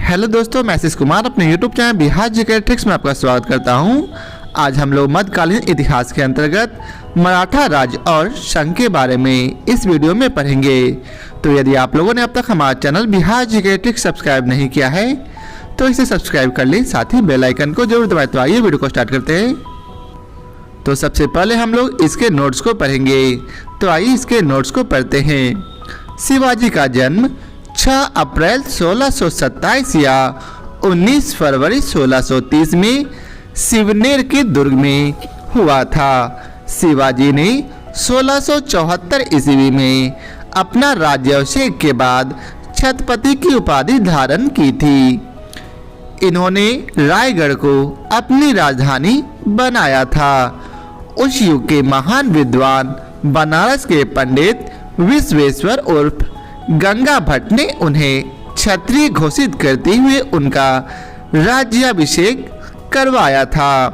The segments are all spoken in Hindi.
हेलो दोस्तों, मैं आशीष कुमार अपने YouTube channel Bihar GK tricks में आपका स्वागत करता हूं। आज हम लोग मध्यकालीन इतिहास के अंतर्गत मराठा राज्य और संघ के बारे में इस वीडियो में पढ़ेंगे। तो यदि आप लोगों ने अब तक हमारा channel Bihar GK tricks subscribe नहीं किया है तो इसे सब्सक्राइब कर लें, साथ ही बेल आइकन को जरूर दबाएं। तो आइए वीडियो को स्टार्ट करते हैं। तो सबसे पहले हम लोग इसके नोट्स को पढ़ेंगे। तो आइए इसके नोट्स को पढ़ते हैं। शिवाजी का जन्म 6 अप्रैल 1627 या 19 फरवरी 1630 में शिवनेर के दुर्ग में हुआ था। शिवाजी ने 1674 ईस्वी में अपना राज्याभिषेक के बाद छत्रपति की उपाधि धारण की थी। इन्होंने रायगढ़ को अपनी राजधानी बनाया था। उस युग के महान विद्वान बनारस के पंडित विश्वेश्वर उर्फ गंगा भट्ट ने उन्हें क्षत्रिय घोषित करते हुए उनका राज्याभिषेक करवाया था।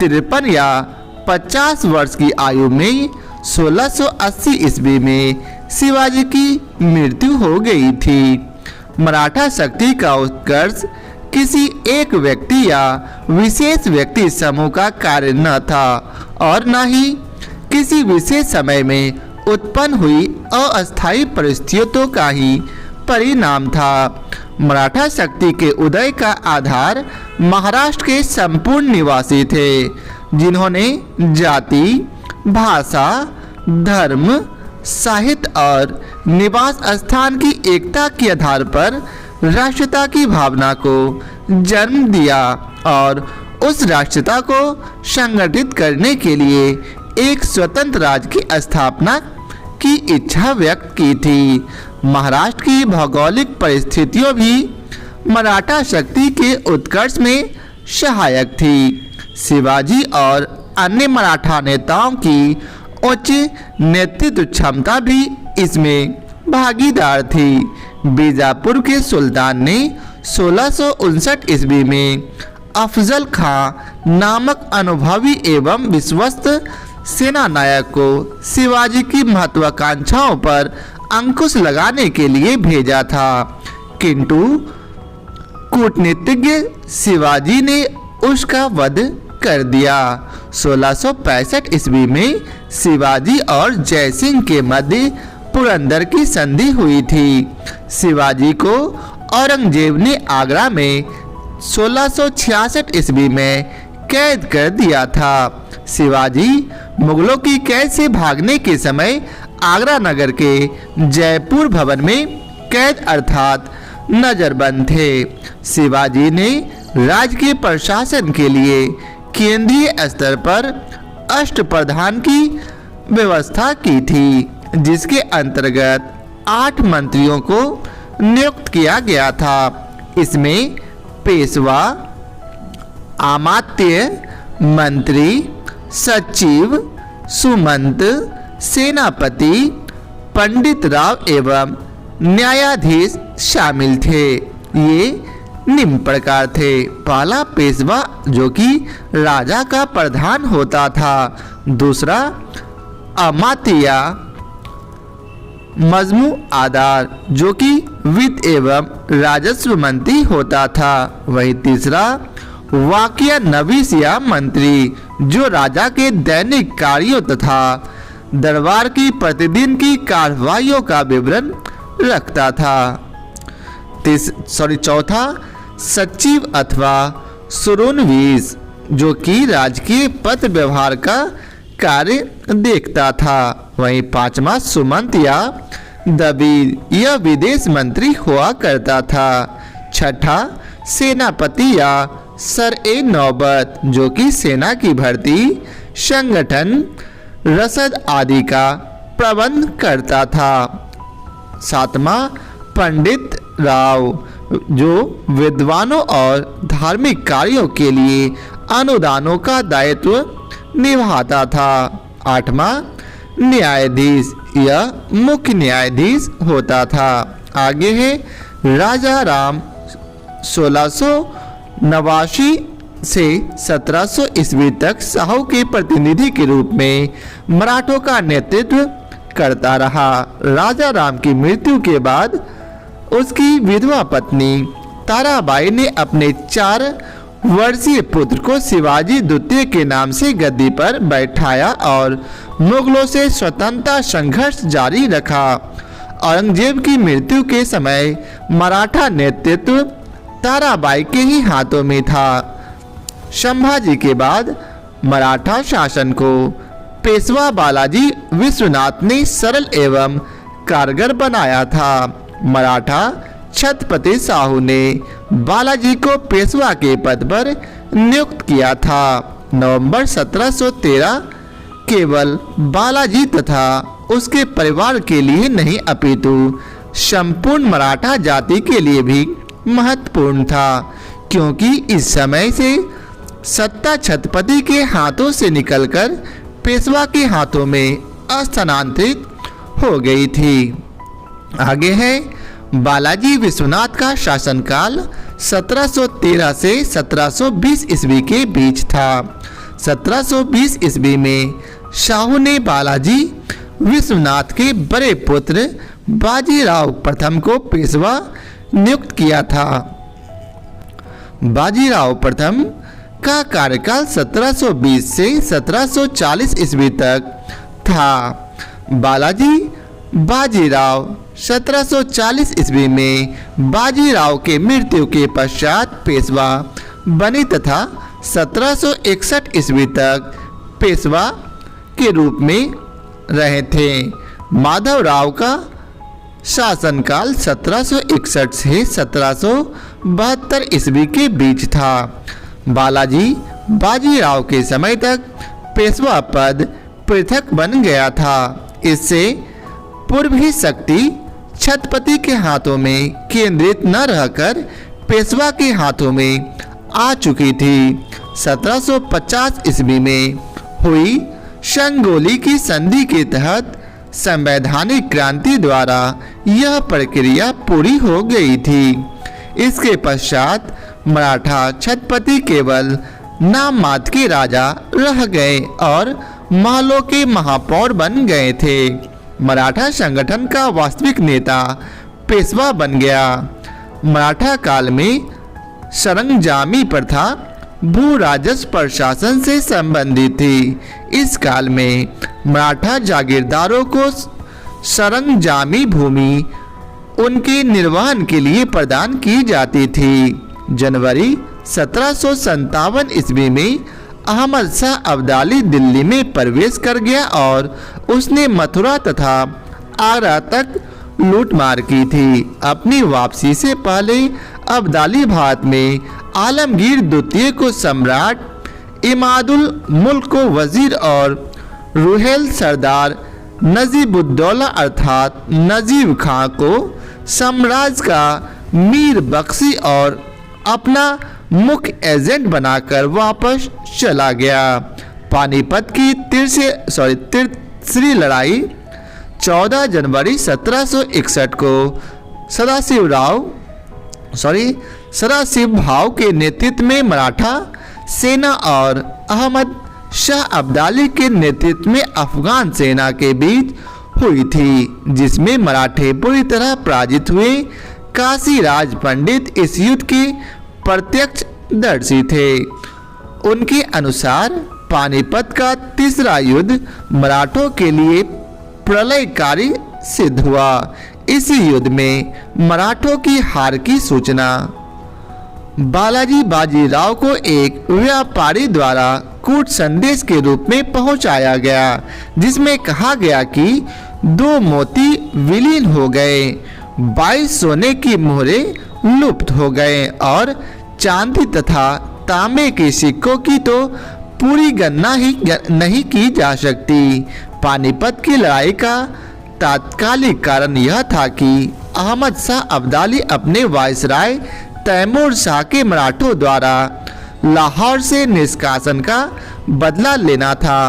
53 या 50 वर्ष की आयु में 1680 ईस्वी में शिवाजी की मृत्यु हो गई थी। मराठा शक्ति का उत्कर्ष किसी एक व्यक्ति या विशेष व्यक्ति समूह का कार्य न था और न ही किसी विशेष समय में उत्पन्न हुई अस्थायी परिस्थितियों का ही परिणाम था। मराठा शक्ति के उदय का आधार महाराष्ट्र के संपूर्ण निवासी थे, जिन्होंने जाति, भाषा, धर्म, साहित्य और निवास स्थान की एकता के आधार पर राष्ट्रीयता की भावना को जन्म दिया और उस राष्ट्रीयता को संगठित करने के लिए एक स्वतंत्र राज्य की स्थापना की इच्छा व्यक्त की थी। महाराष्ट्र की भौगोलिक परिस्थितियों भी मराठा शक्ति के उत्कर्ष में सहायक थी। शिवाजी और अन्य मराठा नेताओं की उच्च नेतृत्व क्षमता भी इसमें भागीदार थी। बीजापुर के सुल्तान ने 1659 ईस्वी में अफजल खां नामक अनुभवी एवं विश्वस्त सेना नायक को शिवाजी की महत्वाकांक्षाओं पर अंकुश लगाने के लिए भेजा था, किंतु कूटनीतिज्ञ शिवाजी ने उसका वध कर दिया। 1665 ईस्वी में शिवाजी और जयसिंह के मध्य पुरंदर की संधि हुई थी। शिवाजी को औरंगजेब ने आगरा में 1666 ईस्वी में कैद कर दिया था। शिवाजी मुगलों की कैद से भागने के समय आगरा नगर के जयपुर भवन में कैद अर्थात नजरबंद थे। शिवाजी ने राज्य के प्रशासन के लिए केंद्रीय स्तर पर अष्टप्रधान की व्यवस्था की थी, जिसके अंतर्गत 8 मंत्रियों को नियुक्त किया गया था। इसमें पेशवा, अमात्य, मंत्री, सचिव, सुमंत, सेनापति, पंडित राव एवं न्यायाधीश शामिल थे। ये निम्न प्रकार थे। पहला पेशवा, जो कि राजा का प्रधान होता था। दूसरा अमात्य मजमू आधार, जो कि वित्त एवं राजस्व मंत्री होता था। वही तीसरा वाकिया नवीस या मंत्री, जो राजा के दैनिक कार्यों तथा दरबार की प्रतिदिन की कार्रवाइयों का विवरण रखता था। चौथा सचिव अथवा सुरुनवीस, जो कि राजकीय पत्र व्यवहार का कार्य देखता था। वहीं 5वां सुमंत या दबीर, यह विदेश मंत्री हुआ करता था। 6ठा सेनापति या सर-ए-नौबत, जो कि सेना की भर्ती, संगठन, रसद आदि का प्रबंध करता था। 7वां पंडित राव, जो विद्वानों और धार्मिक कार्यों के लिए अनुदानों का दायित्व निभाता था। 8वां न्यायाधीश, यह मुख्य न्यायाधीश होता था। आगे है राजा राम 1689 से 1700 ईस्वी तक साहू के प्रतिनिधि के रूप में मराठों का नेतृत्व करता रहा। राजा राम की मृत्यु के बाद उसकी विधवा पत्नी ताराबाई ने अपने 4 वर्षीय पुत्र को शिवाजी द्वितीय के नाम से गद्दी पर बैठाया और मुगलों से स्वतंत्रता संघर्ष जारी रखा। औरंगजेब की मृत्यु के समय मराठा नेतृत्व ताराबाई के ही हाथों में था। संभाजी के बाद मराठा शासन को पेशवा बालाजी विश्वनाथ ने सरल एवं कारगर बनाया था। मराठा छत्रपति साहू ने बालाजी को पेशवा के पद पर नियुक्त किया था। नवंबर 1713 केवल बालाजी तथा उसके परिवार के लिए नहीं अपितु संपूर्ण मराठा जाति के लिए भी महत्वपूर्ण था, क्योंकि इस समय से सत्ता छत्रपति के हाथों से निकलकर पेशवा के हाथों में स्थानांतरित हो गई थी। आगे है बालाजी विश्वनाथ का शासनकाल 1713 से 1720 ईस्वी के बीच था। 1720 ईस्वी में शाहू ने बालाजी विश्वनाथ के बड़े पुत्र बाजीराव प्रथम को पेशवा नियुक्त किया था। बाजीराव प्रथम का कार्यकाल 1720 से 1740 ईस्वी तक था। बाजीराव 1740 ईस्वी में बाजीराव के मृत्यु के पश्चात पेशवा बने तथा 1761 ईस्वी तक पेशवा के रूप में रहे थे। माधवराव का शासनकाल 1761 से 1772 ईस्वी के बीच था। बाजीराव के समय तक पेशवा पद पृथक बन गया था। इससे पूर्व ही शक्ति छत्रपति के हाथों में केंद्रित न रहकर पेशवा के हाथों में आ चुकी थी। 1750 ईस्वी में हुई संगोली की संधि के तहत संवैधानिक क्रांति द्वारा यह प्रक्रिया पूरी हो गई थी। इसके पश्चात मराठा छत्रपति केवल नाम मात्र के राजा रह गए और महलों के महापौर बन गए थे। मराठा संगठन का वास्तविक नेता पेशवा बन गया। मराठा काल में सरंजामी प्रथा भू राजस्व प्रशासन से संबंधित थी। इस काल में मराठा जागीरदारों को सरंजामी भूमि उनके निर्वहन के लिए प्रदान की जाती थी। जनवरी 1757 ईस्वी में अहमद शाह अब्दाली दिल्ली में प्रवेश कर गया और उसने मथुरा तथा आगरा तक लूटमार की थी। अपनी वापसी से पहले अब्दाली भारत में आलमगीर द्वितीय को सम्राट, इमादुल मुल्क को वजीर और रुहेल सरदार नजीबुद्दौला अर्थात नजीब खां को साम्राज्य का मीर बख्शी और अपना मुख्य एजेंट बनाकर वापस चला गया। पानीपत की तीसरी लड़ाई 14 जनवरी 1761 को सदाशिव भाव के नेतृत्व में मराठा सेना और अहमद शाह अब्दाली के नेतृत्व में अफगान सेना के बीच हुई थी, जिसमें मराठे पूरी तरह पराजित हुए। काशीराज पंडित इस युद्ध के प्रत्यक्षदर्शी थे। उनके अनुसार पानीपत का तीसरा युद्ध मराठों के लिए प्रलयकारी सिद्ध हुआ। इसी युद्ध में मराठों की हार की सूचना बाजीराव को एक व्यापारी द्वारा कूट संदेश के रूप में पहुंचाया गया, जिसमें कहा गया कि 2 मोती विलीन हो गए, 22 सोने की मोहरे लुप्त हो गए और चांदी तथा तांबे के सिक्कों की तो पूरी गणना ही नहीं की जा सकती। पानीपत की लड़ाई का तात्कालिक कारण यह था कि अहमद शाह अब्दाली अपने वायसराय तैमूर शाह के मराठों द्वारा लाहौर से निष्कासन का बदला लेना था।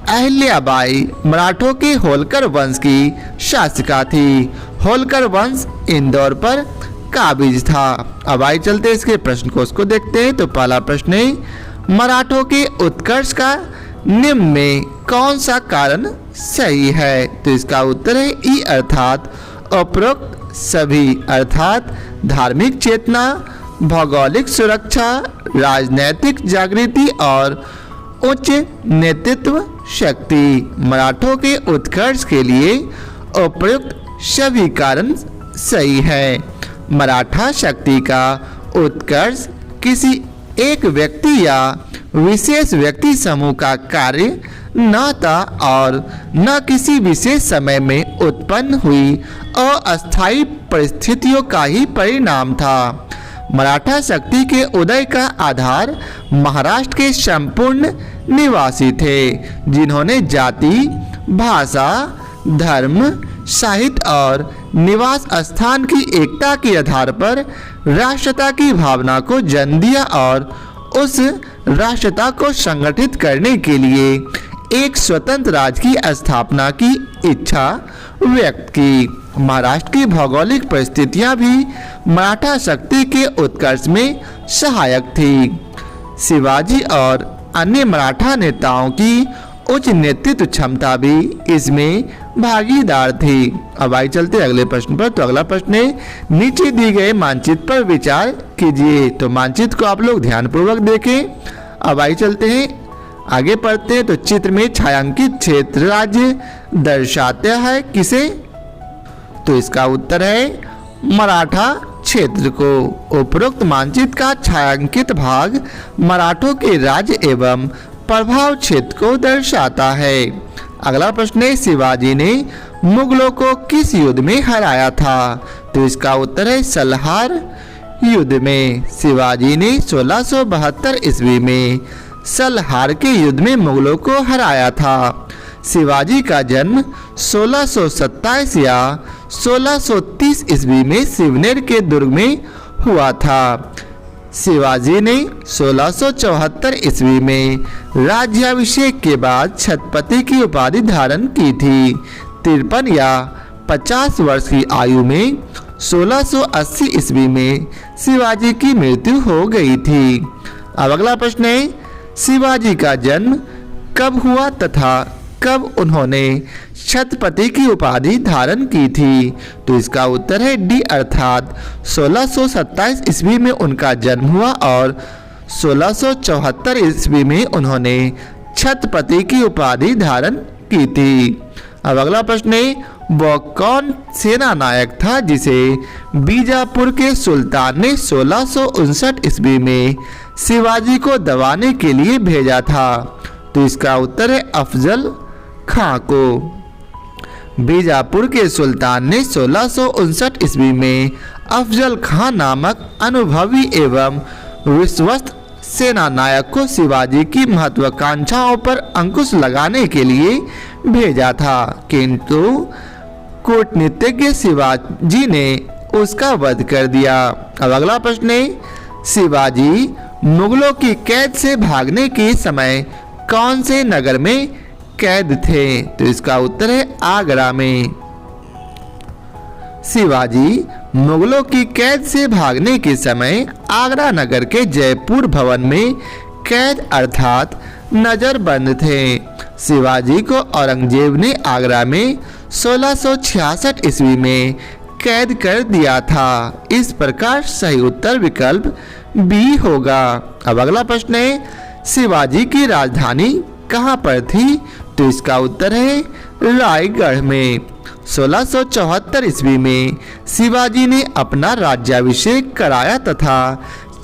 अहिल्याबाई मराठों के होलकर वंश की शासिका थी। होलकर वंश इंदौर पर काबिज था। अब आइए चलते इसके प्रश्न को उसको देखते हैं। तो पहला प्रश्न है, मराठों के उत्कर्ष का निम्न में कौन सा कारण सही है? तो इसका उत्तर है ई अर्थात उपरोक्त सभी अर्थात धार्मिक चेतना, भौगोलिक सुरक्षा, राजनैतिक जागृति और उच्च नेतृत्व शक्ति। मराठों के उत्कर्ष के लिए उपयुक्त सभी कारण सही है। मराठा शक्ति का उत्कर्ष किसी एक व्यक्ति या विशेष व्यक्ति समूह का कार्य न था और न किसी विशेष समय में उत्पन्न हुई अस्थायी परिस्थितियों का ही परिणाम था। मराठा शक्ति के उदय का आधार महाराष्ट्र के संपूर्ण निवासी थे, जिन्होंने जाति, भाषा, धर्म, साहित्य और निवास स्थान की एकता के आधार पर राष्ट्रता की भावना को जन्म दिया और उस राष्ट्रता को संगठित करने के लिए एक स्वतंत्र राज्य की स्थापना की इच्छा व्यक्त की। महाराष्ट्र की भौगोलिक परिस्थितियां भी मराठा शक्ति के उत्कर्ष में सहायक थी। शिवाजी और अन्य मराठा नेताओं की उच्च नेतृत्व क्षमता भी इसमें भागीदार थी। अब आइए चलते अगले प्रश्न पर। तो अगला प्रश्न है, नीचे दिए गए मानचित्र पर विचार कीजिए। तो मानचित्र को आप लोग ध्यानपूर्वक देखें। अब आइए चलते हैं आगे पढ़ते हैं। तो चित्र में छायांकित क्षेत्र राज्य दर्शाता है किसे? तो इसका उत्तर है मराठा क्षेत्र को। उपरोक्त मानचित्र का छायांकित भाग मराठों के राज्य एवं प्रभाव क्षेत्र को दर्शाता है। अगला प्रश्न है, शिवाजी ने मुगलों को किस युद्ध में हराया था? तो इसका उत्तर है सलहार युद्ध में। शिवाजी ने 1672 ईस्वी में सलहार के युद्ध में मुगलों को हराया था। शिवाजी का जन्म 1627 या 1630 ईस्वी में शिवनेर के दुर्ग में हुआ था। शिवाजी ने 1674 ईस्वी में राज्याभिषेक के बाद छत्रपति की उपाधि धारण की थी। 53 या 50 वर्ष की आयु में 1680 ईस्वी में शिवाजी की मृत्यु हो गई थी। अब अगला प्रश्न है, शिवाजी का जन्म कब हुआ तथा कब उन्होंने छत्रपति की उपाधि धारण की थी? तो इसका उत्तर है डी अर्थात 1627 ईस्वी में उनका जन्म हुआ और 1674 ईस्वी में उन्होंने छत्रपति की उपाधि धारण की थी। अब अगला प्रश्न है, वह कौन सेना नायक था जिसे बीजापुर के सुल्तान ने 1659 ईस्वी में शिवाजी को दबाने के लिए भेजा था? तो इसका उत्तर है अफजल खां को। बीजापुर के सुल्तान ने 1659 ईस्वी में अफजल खां नामक अनुभवी एवं विश्वस्त सेना नायक को शिवाजी की महत्वाकांक्षाओं पर अंकुश लगाने के लिए भेजा था, किंतु कूटनीतिज्ञ शिवाजी ने उसका वध कर दिया। अब अगला प्रश्न है, शिवाजी मुगलों की कैद से भागने के समय कौन से नगर में कैद थे? तो इसका उत्तर है आगरा में। शिवाजी मुगलों की कैद से भागने के समय आगरा नगर के जयपुर भवन में कैद अर्थात नजरबंद थे। शिवाजी को औरंगजेब ने आगरा में 1666 ईस्वी में कैद कर दिया था। इस प्रकार सही उत्तर विकल्प बी होगा। अब अगला प्रश्न है, शिवाजी की राजधानी कहाँ पर थी? तो इसका उत्तर है रायगढ़ में। 1674 ईस्वी में शिवाजी ने अपना राज्याभिषेक कराया तथा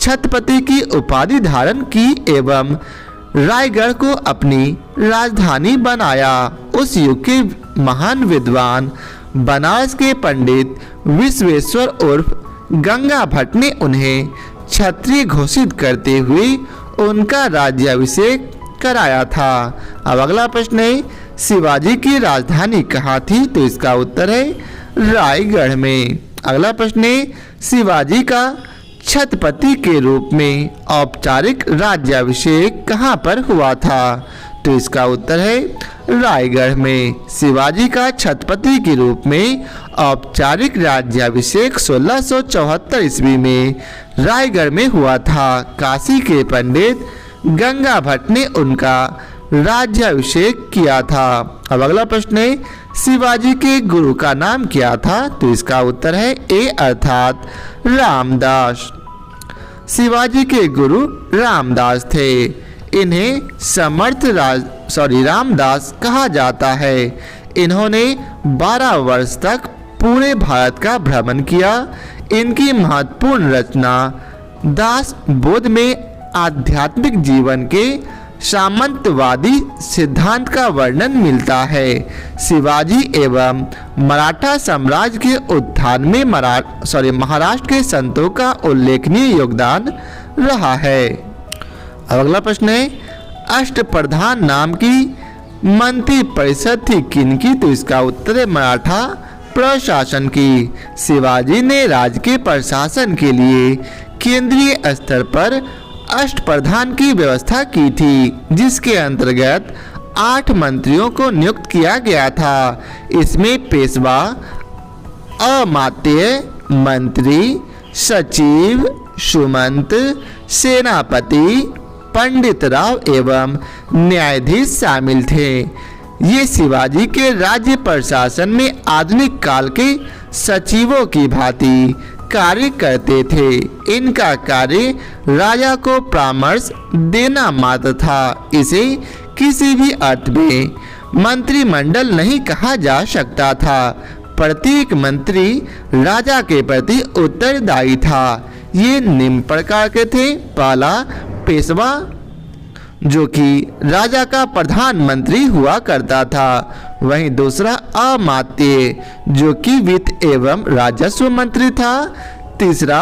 छत्रपति की उपाधि धारण की एवं रायगढ़ को अपनी राजधानी बनाया। उस युग के महान विद्वान बनारस के पंडित विश्वेश्वर उर्फ गंगा भट्ट ने उन्हें क्षत्रिय घोषित करते हुए उनका राज्याभिषेक कराया था। अब अगला प्रश्न है, शिवाजी की राजधानी कहाँ थी? तो इसका उत्तर है रायगढ़ में। अगला प्रश्न है, शिवाजी का छत्रपति के रूप में औपचारिक राज्याभिषेक कहाँ पर हुआ था? तो इसका उत्तर है रायगढ़ में। शिवाजी का छत्रपति के रूप में औपचारिक राज्याभिषेक 1674 ईस्वी में रायगढ़ में हुआ था। काशी के पंडित गंगा भट्ट ने उनका राज्याभिषेक किया था। अब अगला प्रश्न है, शिवाजी के गुरु का नाम क्या था? तो इसका उत्तर है ए अर्थात रामदास। शिवाजी के गुरु रामदास थे। इन्हें रामदास कहा जाता है। इन्होंने 12 वर्ष तक पूरे भारत का भ्रमण किया। इनकी महत्वपूर्ण रचना दास बोध में आध्यात्मिक जीवन के सामंतवादी सिद्धांत का वर्णन मिलता है। शिवाजी एवं मराठा साम्राज्य के उत्थान में महाराष्ट्र के संतों का उल्लेखनीय योगदान रहा है। अगला प्रश्न है, अष्टप्रधान नाम की मंत्री परिषद थी किनकी? तो इसका उत्तर है मराठा प्रशासन की। शिवाजी ने राज्य के प्रशासन के लिए केंद्रीय स्तर पर अष्टप्रधान की व्यवस्था की थी, जिसके अंतर्गत 8 मंत्रियों को नियुक्त किया गया था। इसमें पेशवा, अमात्य मंत्री, सचिव, सुमंत, सेनापति, पंडित राव एवं न्यायाधीश शामिल थे। ये शिवाजी के राज्य प्रशासन में आधुनिक काल के सचिवों की भांति कार्य करते थे। इनका कार्य राजा को परामर्श देना मात्र था। इसे किसी भी अर्थ में मंत्रिमंडल नहीं कहा जा सकता था। प्रत्येक मंत्री राजा के प्रति उत्तरदायी था। ये निम्न प्रकार के थे। पहला, पेशवा, जो कि राजा का प्रधानमंत्री हुआ करता था। वहीं दूसरा, अमात्य, जो कि वित्त एवं राजस्व मंत्री था। तीसरा,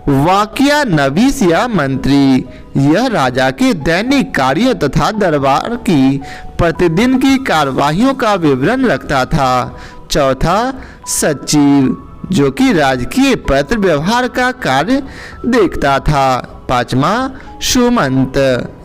वाकिया नवीस या मंत्री, यह राजा के दैनिक कार्य तथा दरबार की प्रतिदिन की कार्यवाहियों का विवरण रखता था। चौथा, सचिव, जो कि राजकीय पत्र व्यवहार का कार्य देखता था। पांचवा, सुमंत,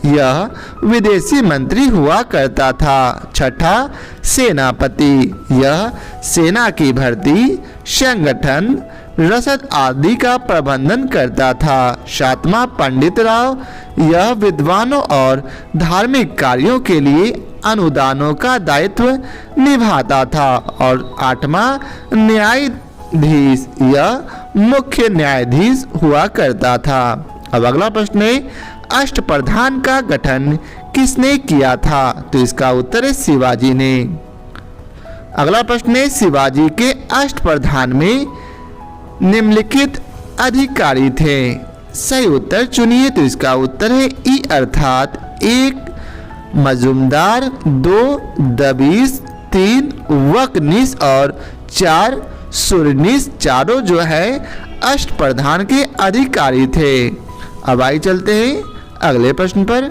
यह विदेशी मंत्री हुआ करता था। छठा, सेनापति, यह सेना की भर्ती, संगठन, रसद आदि का प्रबंधन करता था। सातवां, पंडित राव, यह विद्वानों और धार्मिक कार्यों के लिए अनुदानों का दायित्व निभाता था। और आठवां, न्यायाधीश, यह मुख्य न्यायाधीश हुआ करता था। अब अगला प्रश्न है, अष्टप्रधान का गठन किसने किया था? तो इसका उत्तर है शिवाजी ने। अगला प्रश्न है, शिवाजी के अष्टप्रधान में निम्नलिखित अधिकारी थे। सही उत्तर चुनिए। तो इसका उत्तर है ई अर्थात 1 मजूमदार, 2 दबीस, 3 वकनीस और 4 सुरनीस। चारों जो है अष्टप्रधान के अधिकारी थे। अब आइए चलते हैं अगले प्रश्न पर।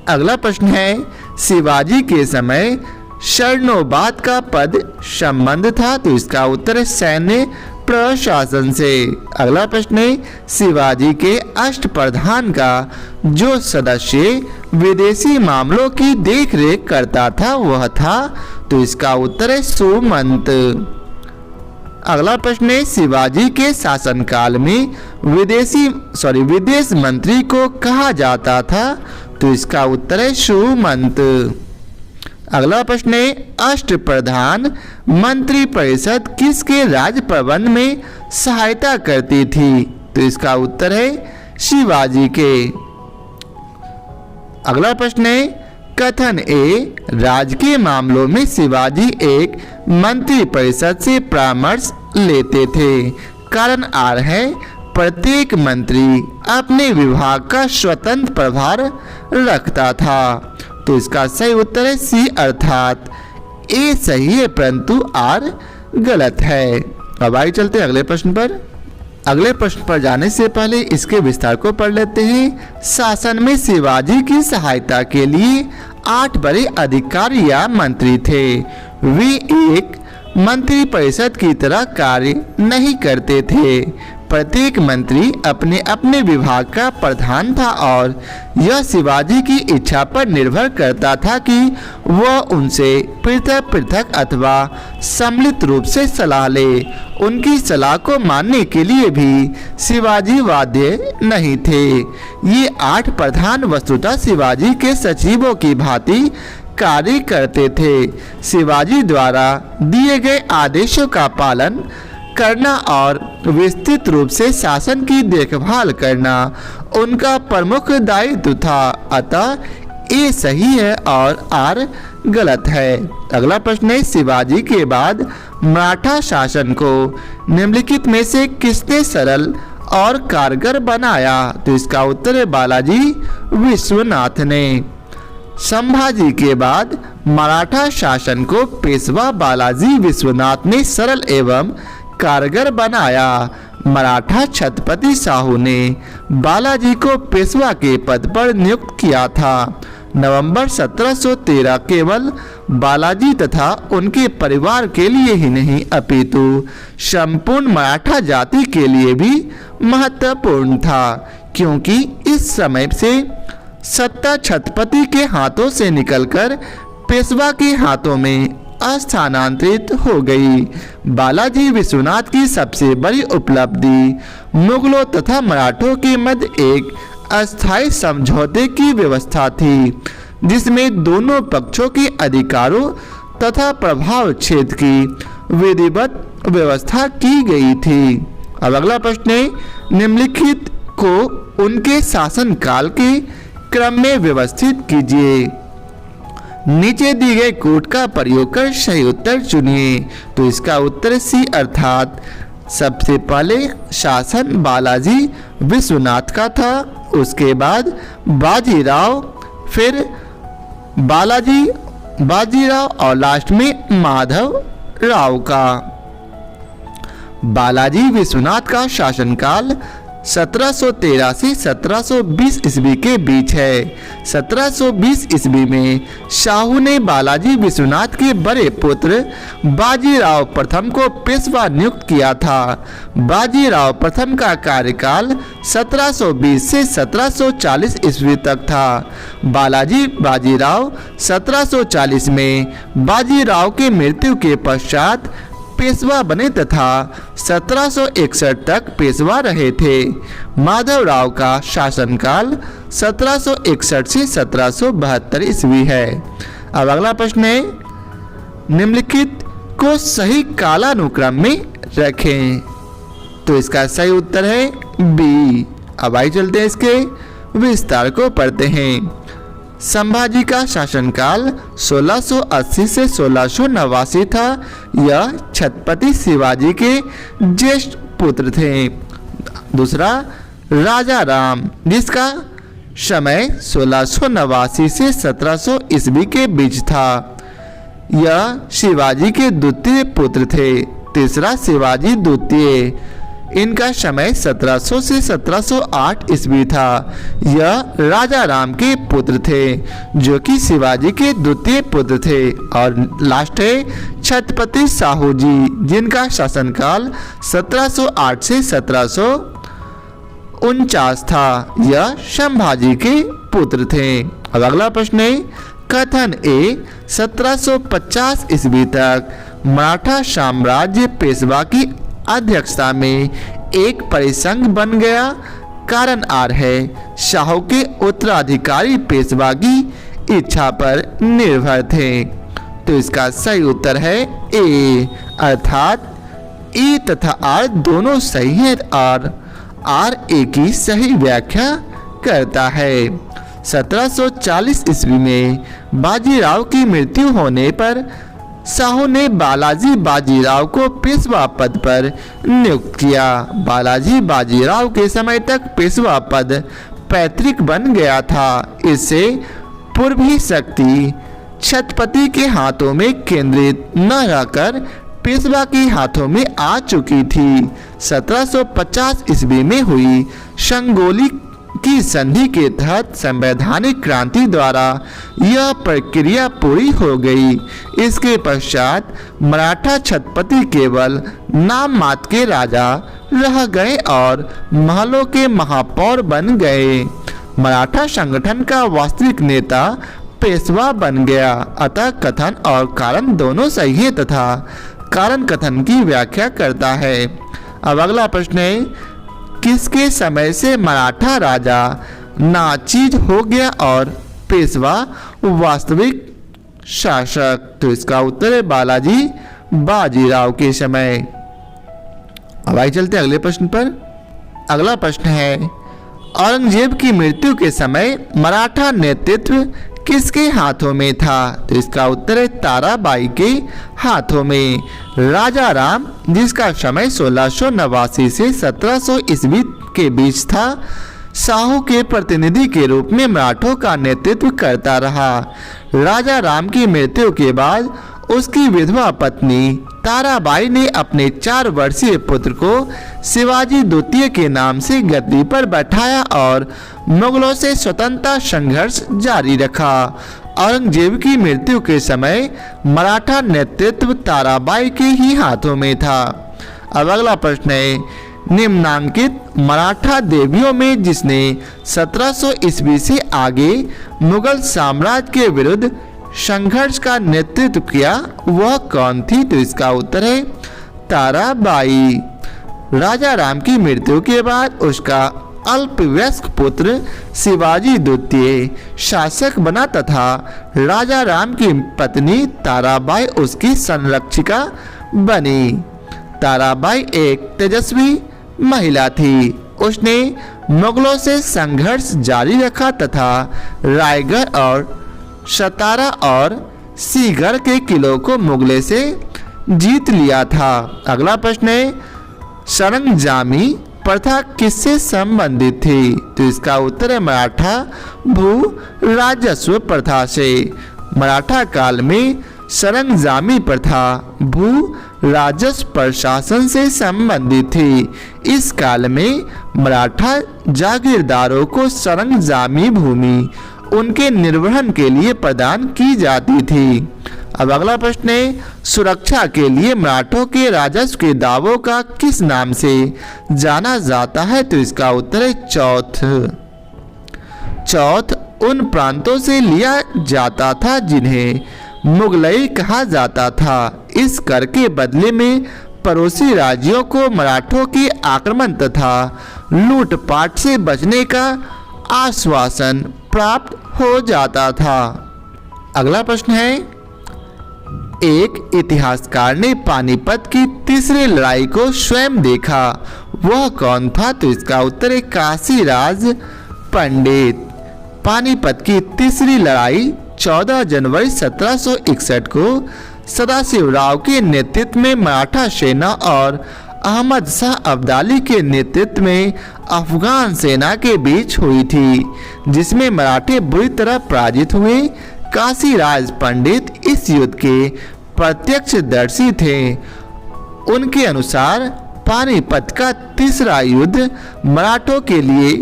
अगला प्रश्न है, शिवाजी के समय शरणोबाद का पद संबंध था? तो इसका उत्तर है सैन्य प्रशासन से। अगला प्रश्न है, शिवाजी के अष्टप्रधान का जो सदस्य विदेशी मामलों की देखरेख करता था वह था? तो इसका उत्तर है सुमंत। अगला प्रश्न है, शिवाजी के शासनकाल में विदेश मंत्री को कहा जाता था? तो इसका उत्तर है सुमंत। अगला प्रश्न है, अष्टप्रधान मंत्री परिषद किसके राज्य प्रबंध में सहायता करती थी? तो इसका उत्तर है शिवाजी के। अगला प्रश्न है, कथन ए, राजकीय मामलों में शिवाजी एक मंत्री परिषद से परामर्श लेते थे। कारण आर है, प्रत्येक मंत्री अपने विभाग का स्वतंत्र प्रभार रखता था। तो इसका सही उत्तर है सी अर्थात ए सही है परंतु आर गलत है। अब आइए चलते हैं अगले प्रश्न पर। अगले प्रश्न पर जाने से पहले इसके विस्तार को पढ़ लेते हैं। शासन में शिवाजी की सहायता के लिए 8 बड़े अधिकारी या मंत्री थे। वे एक मंत्री परिषद की तरह कार्य नहीं करते थे। प्रत्येक मंत्री अपने अपने विभाग का प्रधान था और यह शिवाजी की इच्छा पर निर्भर करता था कि वह उनसे पृथक पृथक अथवा सम्मिलित रूप से सलाह ले। उनकी सलाह को मानने के लिए भी शिवाजी बाध्य नहीं थे। ये 8 प्रधान वस्तुतः शिवाजी के सचिवों की भांति कार्य करते थे। शिवाजी द्वारा दिए गए आदेशों का पालन करना और विस्तृत रूप से शासन की देखभाल करना उनका प्रमुख दायित्व था। अतः ए सही है और आर गलत है। अगला प्रश्न है, शिवाजी के बाद मराठा शासन को निम्नलिखित में से किसने सरल और कारगर बनाया? तो इसका उत्तर है बालाजी विश्वनाथ ने। संभाजी के बाद मराठा शासन को पेशवा बालाजी विश्वनाथ ने सरल एवं कारगर बनाया। मराठा छत्रपति शाहू ने बालाजी को पेशवा के पद पर नियुक्त किया था। नवंबर 1713 केवल बालाजी तथा उनके परिवार के लिए ही नहीं अपितु संपूर्ण मराठा जाति के लिए भी महत्वपूर्ण था, क्योंकि इस समय से सत्ता छत्रपति के हाथों से निकलकर पेशवा के हाथों में स्थानांतरित हो गई। बालाजी विश्वनाथ की सबसे बड़ी उपलब्धि मुगलों तथा मराठों के मध्य एक अस्थायी समझौते की व्यवस्था थी, जिसमें दोनों पक्षों के अधिकारों तथा प्रभाव क्षेत्र की विधिवत व्यवस्था की गई थी। अब अगला प्रश्न है, निम्नलिखित को उनके शासनकाल के क्रम में व्यवस्थित कीजिए। नीचे दी गई कोट का प्रयोग कर सही उत्तर चुनिए। तो इसका उत्तर सी अर्थात सबसे पहले शासन बालाजी विश्वनाथ का था, उसके बाद बाजीराव, फिर बाजीराव और लास्ट में माधव राव का। बालाजी विश्वनाथ का शासनकाल 1713 से 1720 ईस्वी के बीच है। 1720 ईस्वी में शाहू ने बालाजी विश्वनाथ के बड़े पुत्र बाजीराव प्रथम को पेशवा नियुक्त किया था। बाजीराव प्रथम का कार्यकाल 1720 से 1740 ईस्वी तक था। बाजीराव 1740 में बाजीराव के मृत्यु के पश्चात पेशवा बने तथा 1761 तक पेशवा रहे थे। माधवराव का शासनकाल 1761 से 1772 ईस्वी है। अब अगला प्रश्न है, निम्नलिखित को सही कालानुक्रम में रखें। तो इसका सही उत्तर है बी। अब आइए चलते हैं इसके विस्तार को पढ़ते हैं। संभाजी का शासनकाल 1680 से 1689 था। यह छत्रपति शिवाजी के ज्येष्ठ पुत्र थे। दूसरा, राजा राम, जिसका समय 1689 से 1700 ईस्वी के बीच था। यह शिवाजी के द्वितीय पुत्र थे। तीसरा, शिवाजी द्वितीय, इनका समय 1700 से 1708 ईस्वी था। यह राजा राम के पुत्र थे, जो कि शिवाजी के द्वितीय पुत्र थे। और लास्ट है छत्रपति शाहू जी, जिनका शासनकाल 1708 से 1749 था। यह संभाजी के पुत्र थे। अब अगला प्रश्न है, कथन ए 1750 ईस्वी तक मराठा साम्राज्य पेशवा की अध्यक्षता में एक परिसंघ बन गया। कारण आर है, शाहू के उत्तराधिकारी पेशवा की इच्छा पर निर्भर थे। तो इसका सही उत्तर है ए, अर्थात ए तथा आर दोनों सही हैं और आर ए की सही व्याख्या करता है। 1740 ईस्वी में बाजीराव की मृत्यु होने पर शाहू ने बालाजी बाजीराव को पेशवा पद पर नियुक्त किया। बालाजी बाजीराव के समय तक पेशवा पद पैतृक बन गया था। इससे पूर्वी शक्ति छत्रपति के हाथों में केंद्रित न रहकर पेशवा के हाथों में आ चुकी थी। 1750 ईस्वी में हुई संगोली की संधि के तहत संवैधानिक क्रांति द्वारा यह प्रक्रिया पूरी हो गई। इसके पश्चात मराठा छत्रपति केवल नाम मात्र के राजा रह गए और महलों के महापौर बन गए। मराठा संगठन का वास्तविक नेता पेशवा बन गया। अतः कथन और कारण दोनों सही है तथा कारण कथन की व्याख्या करता है। अब अगला प्रश्न है, किसके समय से मराठा राजा नाचीज हो गया और पेशवा वास्तविक शासक? तो इसका उत्तर है बालाजी बाजीराव के समय। अब आइए चलते अगले प्रश्न पर। अगला प्रश्न है, औरंगजेब की मृत्यु के समय मराठा नेतृत्व किसके हाथों में था? तो इसका उत्तर है ताराबाई के हाथों में। राजा राम, जिसका समय 1689 से 1700 ईस्वी के बीच था, शाहू के प्रतिनिधि के रूप में मराठों का नेतृत्व करता रहा। राजा राम की मृत्यु के बाद उसकी विधवा पत्नी ताराबाई ने अपने 4 वर्षीय पुत्र को शिवाजी द्वितीय के नाम से गद्दी पर बैठाया और मुगलों से स्वतंत्रता संघर्ष जारी रखा। औरंगजेब की मृत्यु के समय मराठा नेतृत्व ताराबाई के ही हाथों में था। अब अगला प्रश्न है, निम्नांकित मराठा देवियों में जिसने 1700 ईस्वी से आगे मुगल साम्राज्य के विरुद्ध संघर्ष का नेतृत्व किया वह कौन थी? तो इसका उत्तर है ताराबाई। राजा राम की मृत्यु के बाद उसका अल्पवयस्क पुत्र शिवाजी द्वितीय शासक बना तथा राजा राम की पत्नी ताराबाई उसकी संरक्षिका बनी। ताराबाई एक तेजस्वी महिला थी। उसने मुगलों से संघर्ष जारी रखा तथा रायगढ़ और सतारा और सीकर के किलों को मुगलों से जीत लिया था। अगला प्रश्न है, सरंजामी प्रथा किससे संबंधित थी? तो इसका उत्तर है मराठा भू राजस्व प्रथा से। मराठा काल में सरंजामी प्रथा भू राजस्व प्रशासन से संबंधित थी। इस काल में मराठा जागीरदारों को सरंजामी भूमि उनके निर्वहन के लिए प्रदान की जाती थी। अब अगला प्रश्न है, सुरक्षा के लिए मराठों के राजस्व के दावों का किस नाम से जाना जाता है? तो इसका उत्तर है चौथ। चौथ उन प्रांतों से लिया जाता था जिन्हें मुगलई कहा जाता था। इस कर के बदले में पड़ोसी राज्यों को मराठों के आक्रमण तथा लूटपाट से बचने का आश्वासन प्राप्त हो जाता था। अगला प्रश्न है, एक इतिहासकार ने पानीपत की तीसरी लड़ाई को स्वयं देखा, वह कौन था? तो इसका उत्तर है काशीराज पंडित। पानीपत की तीसरी लड़ाई 14 जनवरी 1761 को सदाशिवराव के नेतृत्व में मराठा सेना और अहमद शाह अब्दाली के नेतृत्व में अफगान सेना के बीच हुई थी, जिसमें मराठे बुरी तरह पराजित हुए। काशीराज पंडित इस युद्ध के प्रत्यक्षदर्शी थे। उनके अनुसार पानीपत का तीसरा युद्ध मराठों के लिए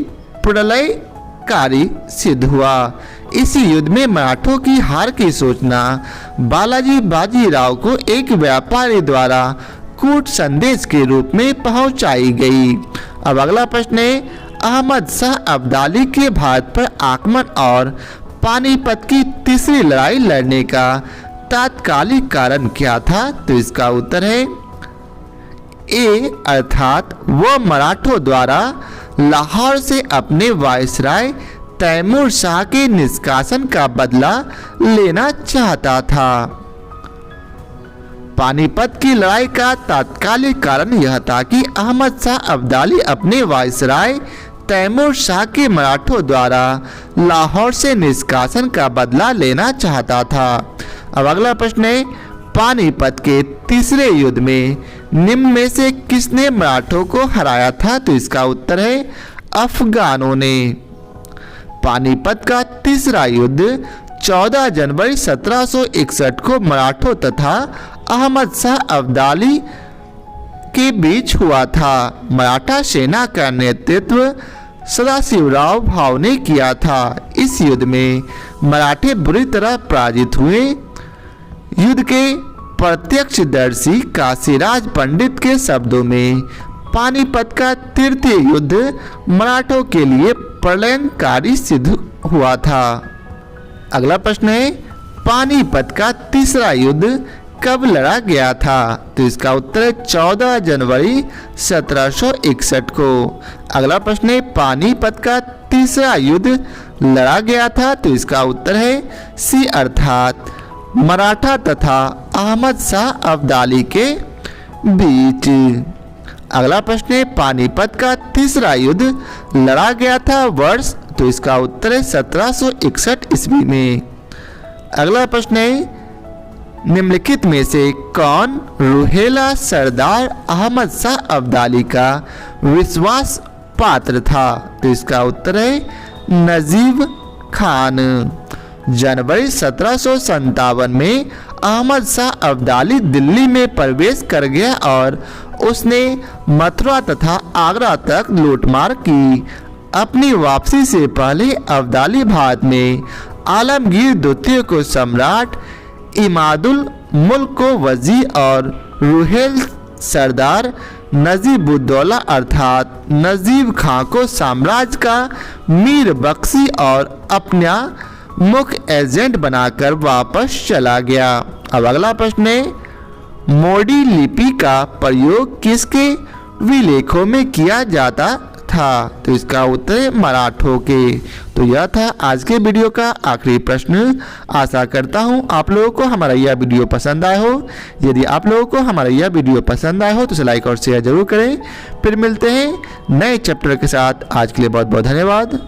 प्रलयकारी सिद्ध हुआ। इस युद्ध में मराठों की हार की सूचना बालाजी बाजीराव को एक व्यापारी द्वारा कूट संदेश के रूप में पहुंचाई गई। अब अगला प्रश्न है, अहमद शाह अब्दाली के भारत पर आक्रमण और पानीपत की तीसरी लड़ाई लड़ने का तात्कालिक कारण क्या था? तो इसका उत्तर है ए, अर्थात वह मराठों द्वारा लाहौर से अपने वायसराय तैमूर शाह के निष्कासन का बदला लेना चाहता था। पानीपत की लड़ाई का तात्कालिक कारण यह था कि अहमद शाह अब्दाली अपने वायसराय तैमूर शाह के मराठों द्वारा लाहौर से निष्कासन का बदला लेना चाहता था। अब अगला प्रश्न है, पानीपत के तीसरे युद्ध में निम्न में से किसने मराठों को हराया था? तो इसका उत्तर है अफगानों ने। पानीपत का तीसरा युद्ध 14 जनवरी 1761 को मराठों तथा अहमद शाह अब्दाली के बीच हुआ था। मराठा सेना का नेतृत्व सदाशिवराव भाव ने किया था। इस युद्ध में मराठे बुरी तरह पराजित हुए। युद्ध के प्रत्यक्षदर्शी काशीराज पंडित के शब्दों में पानीपत का तृतीय युद्ध मराठों के लिए प्रलयकारी सिद्ध हुआ था। अगला प्रश्न है, पानीपत का तीसरा युद्ध कब लड़ा गया था? तो इसका उत्तर है 14 जनवरी 1761 को। अगला प्रश्न है, पानीपत का तीसरा युद्ध लड़ा गया था? तो इसका उत्तर है सी, अर्थात मराठा तथा अहमद शाह अब्दाली के बीच। अगला प्रश्न है, पानीपत का तीसरा युद्ध लड़ा गया था वर्ष, तो इसका उत्तर है 1761 ईस्वी में। अगला प्रश्न है, निम्नलिखित में से कौन रुहेला सरदार अहमद शाह अब्दाली का विश्वास पात्र था, तो इसका उत्तर है नजीब खान। जनवरी 1757 में अहमद शाह अब्दाली दिल्ली में प्रवेश कर गया और उसने मथुरा तथा आगरा तक लूटमार की। अपनी वापसी से पहले अब्दाली भारत में आलमगीर द्वितीय को सम्राट, इमादुल मुल्क को वजीर और रुहेल सरदार नजीबुद्दौला अर्थात नजीब खां को साम्राज्य का मीर बख्शी और अपना मुख्य एजेंट बनाकर वापस चला गया। अब अगला प्रश्न है, मोडी लिपि का प्रयोग किसके विलेखों में किया जाता था, तो इसका उत्तर है मराठों के। तो यह था आज के वीडियो का आखिरी प्रश्न। आशा करता हूं आप लोगों को हमारा यह वीडियो पसंद आया हो। यदि आप लोगों को हमारा यह वीडियो पसंद आया हो तो इसे लाइक और शेयर जरूर करें। फिर मिलते हैं नए चैप्टर के साथ। आज के लिए बहुत बहुत धन्यवाद।